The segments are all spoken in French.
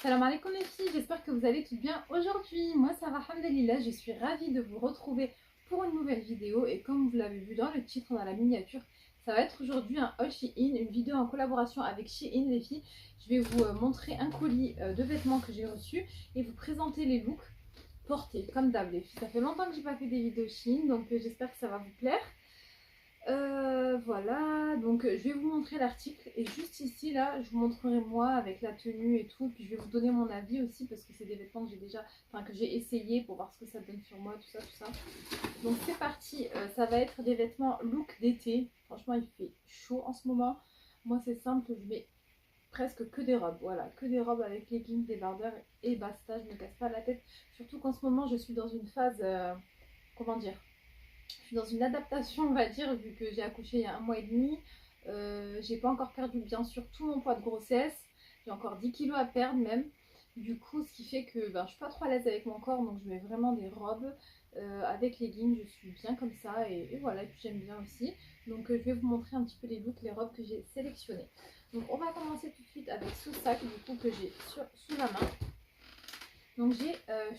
Salam alaikum les filles, j'espère que vous allez toutes bien aujourd'hui. Moi ça va, alhamdoulilah, je suis ravie de vous retrouver pour une nouvelle vidéo. Et comme vous l'avez vu dans le titre, dans la miniature, ça va être aujourd'hui un haul Shein, une vidéo en collaboration avec Shein les filles. Je vais vous montrer un colis de vêtements que j'ai reçu et vous présenter les looks portés comme d'hab les filles. Ça fait longtemps que j'ai pas fait des vidéos Shein, donc j'espère que ça va vous plaire. Voilà, donc je vais vous montrer l'article et juste ici là je vous montrerai moi avec la tenue et tout, puis je vais vous donner mon avis aussi parce que c'est des vêtements que j'ai déjà, enfin que j'ai essayé pour voir ce que ça donne sur moi, tout ça. Donc c'est parti, ça va être des vêtements look d'été. Franchement il fait chaud en ce moment, moi c'est simple, je mets presque que des robes, voilà, que des robes avec leggings, débardeurs et basta, je me casse pas la tête, surtout qu'en ce moment je suis dans une phase, comment dire, je suis dans une adaptation, on va dire, vu que j'ai accouché il y a 1 mois et demi. J'ai pas encore perdu bien sûr tout mon poids de grossesse. J'ai encore 10 kilos à perdre même. Du coup, ce qui fait que je suis pas trop à l'aise avec mon corps, donc je mets vraiment des robes avec leggings. Je suis bien comme ça et voilà. Et puis j'aime bien aussi. Donc je vais vous montrer un petit peu les looks, les robes que j'ai sélectionnées. Donc on va commencer tout de suite avec ce sac du coup que j'ai sous la main. Donc j'ai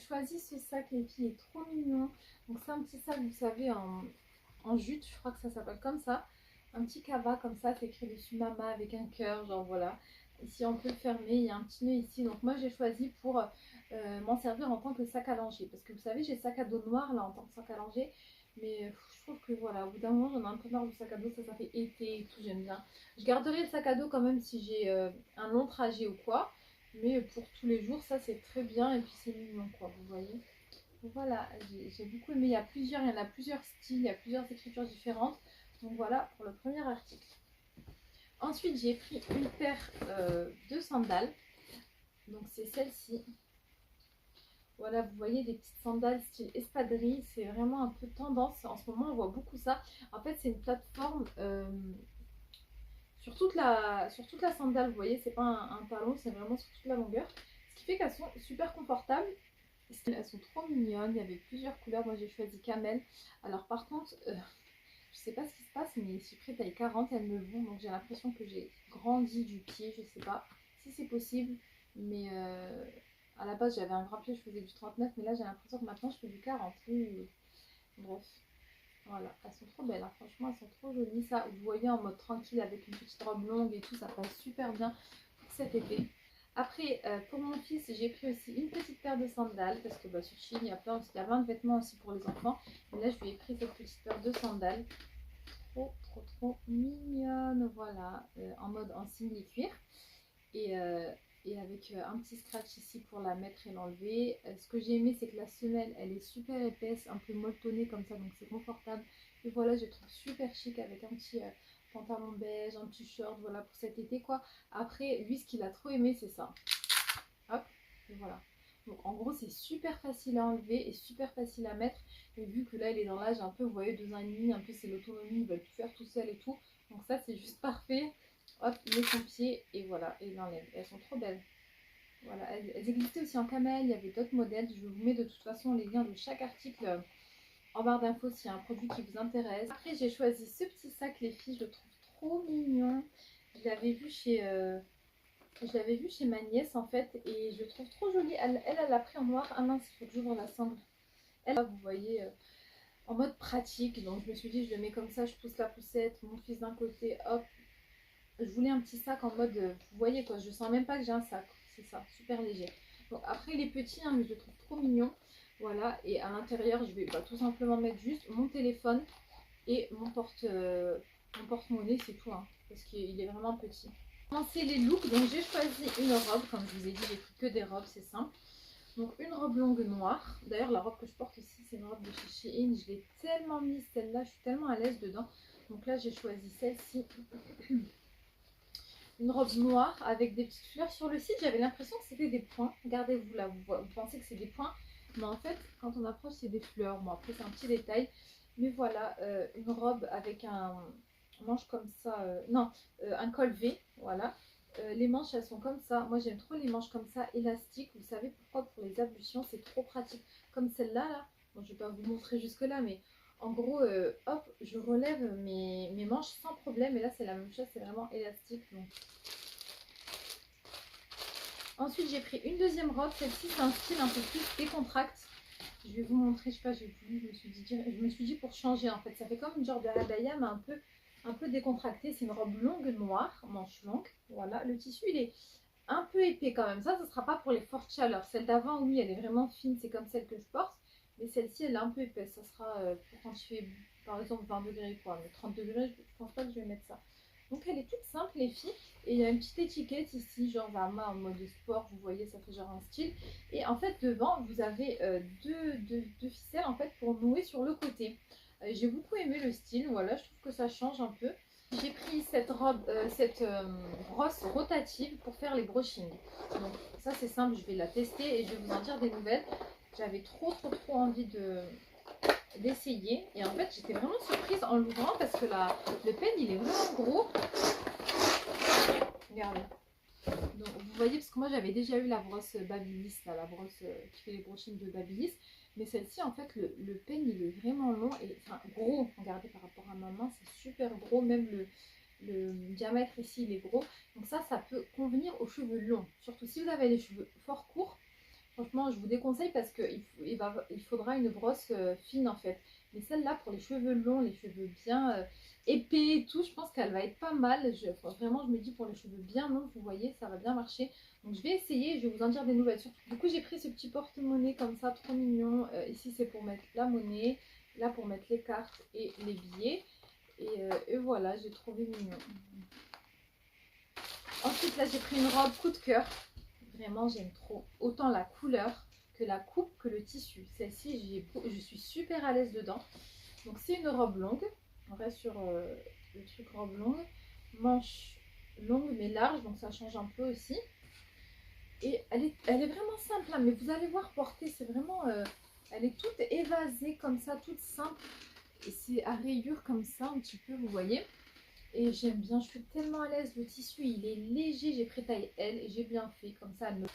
choisi ce sac les filles, il est trop mignon. Donc c'est un petit sac, vous savez, en jute, je crois que ça s'appelle comme ça. Un petit cabas comme ça, c'est écrit dessus Mama avec un cœur, genre voilà. Ici on peut le fermer, il y a un petit nœud ici. Donc moi j'ai choisi pour m'en servir en tant que sac à langer. Parce que vous savez, j'ai le sac à dos noir là en tant que sac à langer. Mais je trouve que voilà, au bout d'un moment j'en ai un peu marre du sac à dos, ça fait été et tout, j'aime bien. Je garderai le sac à dos quand même si j'ai un long trajet ou quoi. Mais pour tous les jours, ça c'est très bien et puis c'est mignon quoi, vous voyez. Donc voilà, j'ai beaucoup aimé. Il y en a plusieurs styles, il y a plusieurs écritures différentes. Donc voilà pour le premier article. Ensuite, j'ai pris une paire de sandales. Donc c'est celle-ci. Voilà, vous voyez des petites sandales style espadrille. C'est vraiment un peu tendance. En ce moment, on voit beaucoup ça. En fait, c'est une plateforme sur toute la sandale. Vous voyez, c'est pas un talon, c'est vraiment sur toute la longueur. Ce qui fait qu'elles sont super confortables. Elles sont trop mignonnes, il y avait plusieurs couleurs, moi j'ai choisi camel. Alors par contre, je sais pas ce qui se passe, mais je suis pris taille 40, elles me vont, donc j'ai l'impression que j'ai grandi du pied, je sais pas si c'est possible. Mais à la base j'avais un grand pied, je faisais du 39, mais là j'ai l'impression que maintenant je fais du 40. Oui. Bref, voilà, elles sont trop belles, hein. Franchement elles sont trop jolies. Ça, vous voyez, en mode tranquille avec une petite robe longue et tout, ça passe super bien pour cet été. Après, pour mon fils, j'ai pris aussi une petite paire de sandales parce que sur Shein, il y a plein de vêtements aussi pour les enfants. Et là, je lui ai pris cette petite paire de sandales. Trop mignonne. Voilà, en mode en simili cuir. Et, et avec un petit scratch ici pour la mettre et l'enlever. Ce que j'ai aimé, c'est que la semelle, elle est super épaisse, un peu molletonnée comme ça, donc c'est confortable. Et voilà, je trouve super chic avec un petit pantalon beige, un petit short, voilà, pour cet été quoi. Après, lui, ce qu'il a trop aimé, c'est ça. Hop, et voilà. Donc en gros, c'est super facile à enlever et super facile à mettre. Et vu que là, il est dans l'âge un peu, vous voyez, 2 ans et demi, un peu c'est l'autonomie, il va tout faire tout seul et tout. Donc ça, c'est juste parfait. Hop, il met son pied et voilà, et il l'enlève. Elles sont trop belles. Voilà, elles existaient aussi en camel, il y avait d'autres modèles. Je vous mets de toute façon les liens de chaque article en barre d'infos s'il y a un produit qui vous intéresse. Après, j'ai choisi ce petit sac, les filles, je le trouve trop mignon. Je l'avais vu chez ma nièce en fait et je le trouve trop joli. Elle l'a pris en noir. Ah mince, il faut que j'ouvre la sangle. Elle, vous voyez, en mode pratique. Donc je me suis dit, je le mets comme ça, je pousse la poussette, mon fils d'un côté, hop. Je voulais un petit sac en mode, vous voyez quoi, je sens même pas que j'ai un sac. C'est ça, super léger. Donc après, il est petit, hein, mais je le trouve trop mignon. Voilà, et à l'intérieur, je vais tout simplement mettre juste mon téléphone et mon porte-monnaie, c'est tout, hein, parce qu'il est vraiment petit. Commencer les looks, donc j'ai choisi une robe, comme je vous ai dit, j'ai pris que des robes, c'est simple. Donc une robe longue noire. D'ailleurs, la robe que je porte ici, c'est une robe de chez Shein. Je l'ai tellement mise celle-là, je suis tellement à l'aise dedans. Donc là, j'ai choisi celle-ci. Une robe noire avec des petites fleurs. Sur le site, j'avais l'impression que c'était des points. Regardez-vous là, vous pensez que c'est des points. Mais en fait, quand on approche, c'est des fleurs. Bon, après, c'est un petit détail. Mais voilà, une robe avec un manche comme ça. Non, un col V. Voilà. Les manches, elles sont comme ça. Moi, j'aime trop les manches comme ça, élastiques. Vous savez pourquoi? Pour les ablutions, c'est trop pratique. Comme celle-là, là. Bon, je vais pas vous montrer jusque-là, mais en gros, hop, je relève mes manches sans problème. Et là, c'est la même chose, c'est vraiment élastique. Donc Ensuite j'ai pris une deuxième robe, celle-ci c'est un style un peu plus décontracte. Je vais vous montrer, je sais pas, je me suis dit pour changer en fait, ça fait comme une genre de abaya mais un peu décontracté. C'est une robe longue noire, manche longue, voilà, le tissu il est un peu épais quand même, ça ne sera pas pour les fortes chaleurs. Celle d'avant oui elle est vraiment fine, c'est comme celle que je porte, mais celle-ci elle est un peu épaisse, ça sera pour quand je fais par exemple 20 degrés quoi, mais 30 degrés je pense pas que je vais mettre ça. Donc elle est toute simple les filles, et il y a une petite étiquette ici, genre Zama en mode sport, vous voyez ça fait genre un style. Et en fait devant vous avez deux ficelles en fait pour nouer sur le côté. J'ai beaucoup aimé le style, voilà, je trouve que ça change un peu. J'ai pris cette robe, cette brosse rotative pour faire les brochings. Donc ça c'est simple, je vais la tester et je vais vous en dire des nouvelles. J'avais trop envie d'essayer, et en fait j'étais vraiment surprise en l'ouvrant parce que le pen il est vraiment gros. Regardez. Donc vous voyez, parce que moi j'avais déjà eu la brosse Babyliss, là, la brosse qui fait les brochings de Babyliss, mais celle-ci en fait le pen il est vraiment long et enfin gros. Regardez par rapport à ma main, c'est super gros, même le diamètre ici il est gros. Donc ça peut convenir aux cheveux longs, surtout si vous avez les cheveux fort courts. Franchement, je vous déconseille parce qu'il faudra une brosse fine en fait. Mais celle-là, pour les cheveux longs, les cheveux bien épais et tout, je pense qu'elle va être pas mal. Vraiment, je me dis pour les cheveux bien longs, vous voyez, ça va bien marcher. Donc, je vais essayer, je vais vous en dire des nouvelles. Du coup, j'ai pris ce petit porte-monnaie comme ça, trop mignon. Ici, c'est pour mettre la monnaie. Là, pour mettre les cartes et les billets. Et voilà, j'ai trouvé mignon. Ensuite, là, j'ai pris une robe coup de cœur. Vraiment, j'aime trop. Autant la couleur que la coupe que le tissu. Celle-ci, je suis super à l'aise dedans. Donc, c'est une robe longue. On reste sur le truc robe longue. Manche longue mais large, donc ça change un peu aussi. Et elle est vraiment simple, hein, mais vous allez voir porter, c'est vraiment... elle est toute évasée comme ça, toute simple. Et c'est à rayures comme ça, un petit peu, vous voyez. Et j'aime bien, je suis tellement à l'aise. Le tissu, il est léger. J'ai pris taille L et j'ai bien fait. Comme ça, elle me...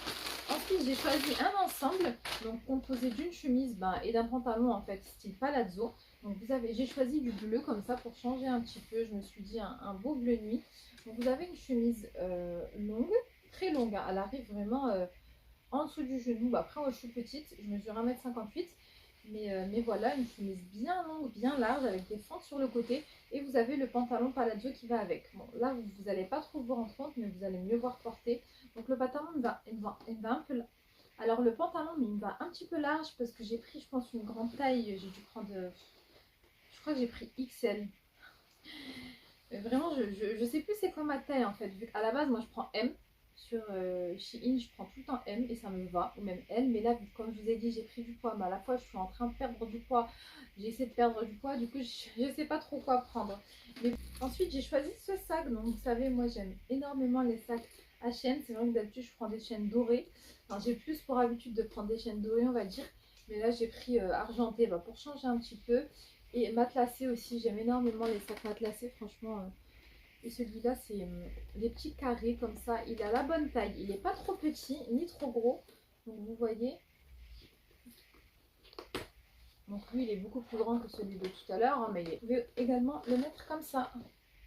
Ensuite, j'ai choisi un ensemble, donc composé d'une chemise et d'un pantalon, en fait, style palazzo. Donc, j'ai choisi du bleu comme ça pour changer un petit peu. Je me suis dit un beau bleu nuit. Donc, vous avez une chemise longue, très longue, hein. Elle arrive vraiment en dessous du genou. Après, moi, je suis petite. Je mesure 1,58 m. Mais voilà, une chemise bien longue, bien large, avec des fentes sur le côté. Et vous avez le pantalon palazzo qui va avec. Bon, là, vous n'allez pas trop vous rendre compte, mais vous allez mieux voir porter. Donc, le pantalon, il va un peu... Alors, le pantalon, mais il me va un petit peu large parce que j'ai pris, je pense, une grande taille. J'ai dû prendre... je crois que j'ai pris XL. Mais vraiment, je sais plus c'est quoi ma taille, en fait. Vu qu'à la base, moi, je prends M. Sur Shein, je prends tout le temps M et ça me va, ou même L. Mais là, comme je vous ai dit, j'ai pris du poids, mais à la fois, je suis en train de perdre du poids. J'essaie de perdre du poids, du coup, je ne sais pas trop quoi prendre. Mais ensuite, j'ai choisi ce sac. Donc, vous savez, moi, j'aime énormément les sacs à chaîne. C'est vrai que d'habitude, je prends des chaînes dorées. Enfin, j'ai plus pour habitude de prendre des chaînes dorées, on va dire. Mais là, j'ai pris argenté pour changer un petit peu. Et matelassé aussi, j'aime énormément les sacs matelassés, franchement. Et celui-là, c'est des petits carrés comme ça. Il a la bonne taille. Il n'est pas trop petit ni trop gros. Donc vous voyez. Donc lui, il est beaucoup plus grand que celui de tout à l'heure. Hein, mais vous pouvez également le mettre comme ça.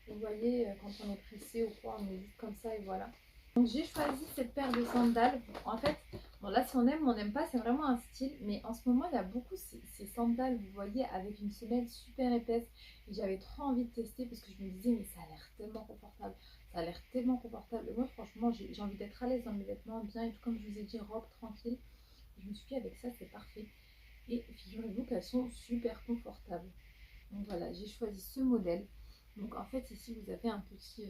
Vous voyez, quand on est pressé ou quoi, on met juste comme ça et voilà. Donc j'ai choisi cette paire de sandales. En fait, bon là si on aime ou on n'aime pas, c'est vraiment un style. Mais en ce moment, il y a beaucoup ces sandales, vous voyez, avec une semelle super épaisse. Et j'avais trop envie de tester parce que je me disais, mais ça a l'air tellement confortable. Ça a l'air tellement confortable. Et moi, franchement, j'ai envie d'être à l'aise dans mes vêtements, bien. Et tout comme je vous ai dit, robe tranquille. Je me suis dit, avec ça, c'est parfait. Et figurez-vous qu'elles sont super confortables. Donc voilà, j'ai choisi ce modèle. Donc en fait ici vous avez un petit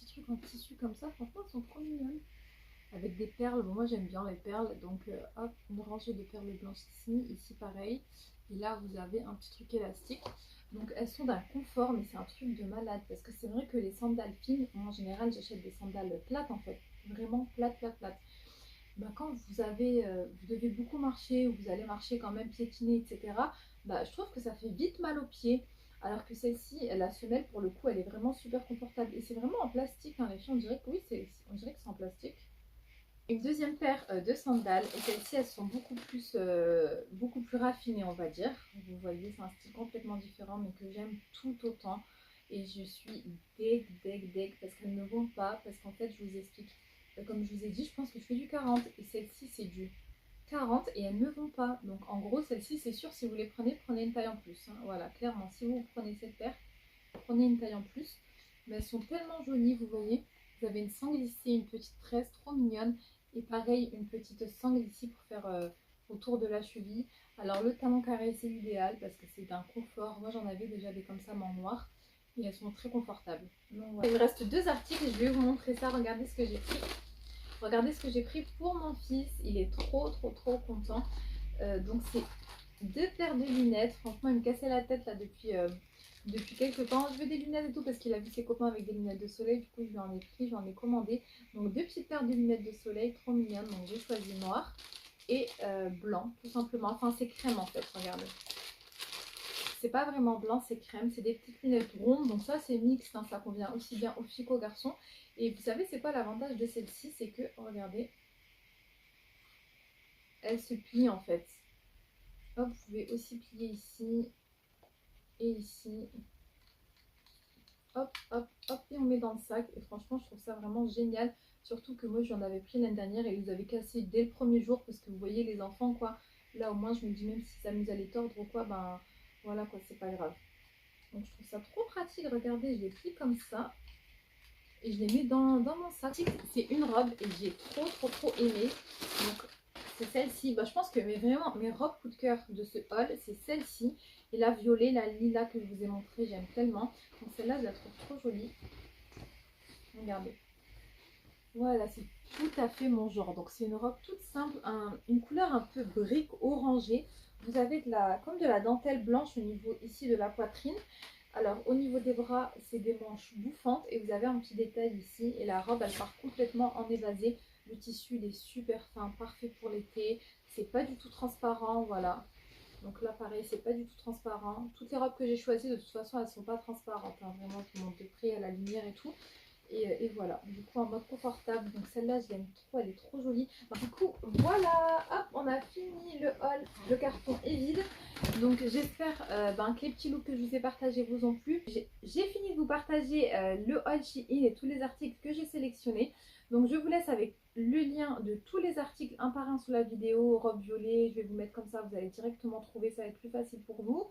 truc en tissu comme ça, franchement elles sont trop mignonnes. Avec des perles, bon, moi j'aime bien les perles, donc hop, une rangée de perles blanches ici pareil. Et là vous avez un petit truc élastique. Donc elles sont d'un confort, mais c'est un truc de malade. Parce que c'est vrai que les sandales fines, moi en général j'achète des sandales plates en fait. Vraiment plates. Quand vous devez beaucoup marcher, ou vous allez marcher quand même piétiner, etc. Je trouve que ça fait vite mal aux pieds. Alors que celle-ci, la semelle, pour le coup, elle est vraiment super confortable. Et c'est vraiment en plastique, hein, les filles, on dirait que oui, on dirait que c'est en plastique. Une deuxième paire de sandales, et celles-ci, elles sont beaucoup plus raffinées, on va dire. Vous voyez, c'est un style complètement différent, mais que j'aime tout autant. Et je suis deg, parce qu'elles ne vont pas, parce qu'en fait, je vous explique. comme je vous ai dit, je pense que je fais du 40 et celle-ci c'est du 40 et elles ne vont pas. Donc en gros, celle-ci c'est sûr, si vous les prenez, prenez une taille en plus. Hein. Voilà, clairement, si vous prenez cette paire, prenez une taille en plus. Mais elles sont tellement jolies, vous voyez. Vous avez une sangle ici, une petite tresse trop mignonne. Et pareil, une petite sangle ici pour faire autour de la cheville. Alors le talon carré, c'est l'idéal parce que c'est d'un confort. Moi j'en avais déjà des comme ça, mais en noir. Et elles sont très confortables. Donc, voilà. Il me reste 2 articles et je vais vous montrer ça. Regardez ce que j'ai pris. Regardez ce que j'ai pris pour mon fils. Il est trop content. Donc c'est 2 paires de lunettes. Franchement, il me cassait la tête là depuis quelques temps. Je veux des lunettes et tout parce qu'il a vu ses copains avec des lunettes de soleil. Du coup, je lui en ai pris, je lui en ai commandé. Donc 2 petites paires de lunettes de soleil, trop mignonnes. Donc j'ai choisi noir et blanc, tout simplement. Enfin, c'est crème en fait, regardez. C'est pas vraiment blanc, c'est crème. C'est des petites lunettes rondes. Donc ça, c'est mixte. Hein, ça convient aussi bien aux filles qu'aux garçons. Et vous savez, c'est quoi l'avantage de celle-ci? C'est que, regardez, elle se plie en fait. Hop, vous pouvez aussi plier ici et ici. Hop, hop, hop, et on met dans le sac. Et franchement, je trouve ça vraiment génial. Surtout que moi, j'en avais pris l'année dernière et ils nous avaient cassé dès le premier jour. Parce que vous voyez, les enfants, quoi. Là, au moins, je me dis, même si ça nous allait tordre ou quoi, ben voilà, quoi, c'est pas grave. Donc, je trouve ça trop pratique. Regardez, je les plie comme ça. Et je les mets dans mon sac. C'est une robe et j'ai trop aimé. Donc, c'est celle-ci. Bah, je pense que vraiment, mes robes coup de cœur de ce haul, c'est celle-ci. Et la violet, la lilas que je vous ai montré, j'aime tellement. Donc celle-là, je la trouve trop jolie. Regardez. Voilà, c'est tout à fait mon genre. Donc c'est une robe toute simple, une couleur un peu brique orangée. Vous avez comme de la dentelle blanche au niveau ici de la poitrine. Alors au niveau des bras, c'est des manches bouffantes et vous avez un petit détail ici. Et la robe, elle part complètement en évasé. Le tissu, il est super fin, parfait pour l'été. C'est pas du tout transparent, voilà. Donc là, pareil, c'est pas du tout transparent. Toutes les robes que j'ai choisies, de toute façon, elles sont pas transparentes. Hein. Vraiment, je vous montre de près à la lumière et tout. Et voilà, du coup en mode confortable. Donc celle-là, je l'aime trop, elle est trop jolie. Du coup, voilà, hop, on a fini le haul. Le carton est vide. Donc j'espère que les petits looks que je vous ai partagés vous ont plu. J'ai fini de vous partager le haul Shein et tous les articles que j'ai sélectionnés. Donc je vous laisse avec le lien de tous les articles un par un sous la vidéo. Robe violet, je vais vous mettre comme ça, vous allez directement trouver, ça va être plus facile pour vous.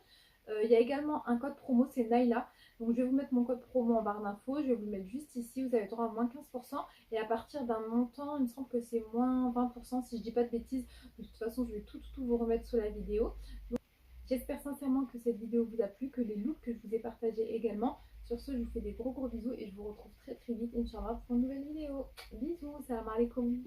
Il y a également un code promo, c'est Naila. Donc je vais vous mettre mon code promo en barre d'infos, je vais vous le mettre juste ici, vous avez droit à moins 15%. Et à partir d'un montant, il me semble que c'est moins 20% si je dis pas de bêtises. De toute façon, je vais tout vous remettre sous la vidéo. J'espère sincèrement que cette vidéo vous a plu, que les looks que je vous ai partagés également. Sur ce, je vous fais des gros bisous et je vous retrouve très vite, Inch'Allah, pour une nouvelle vidéo. Bisous, salam alaikum.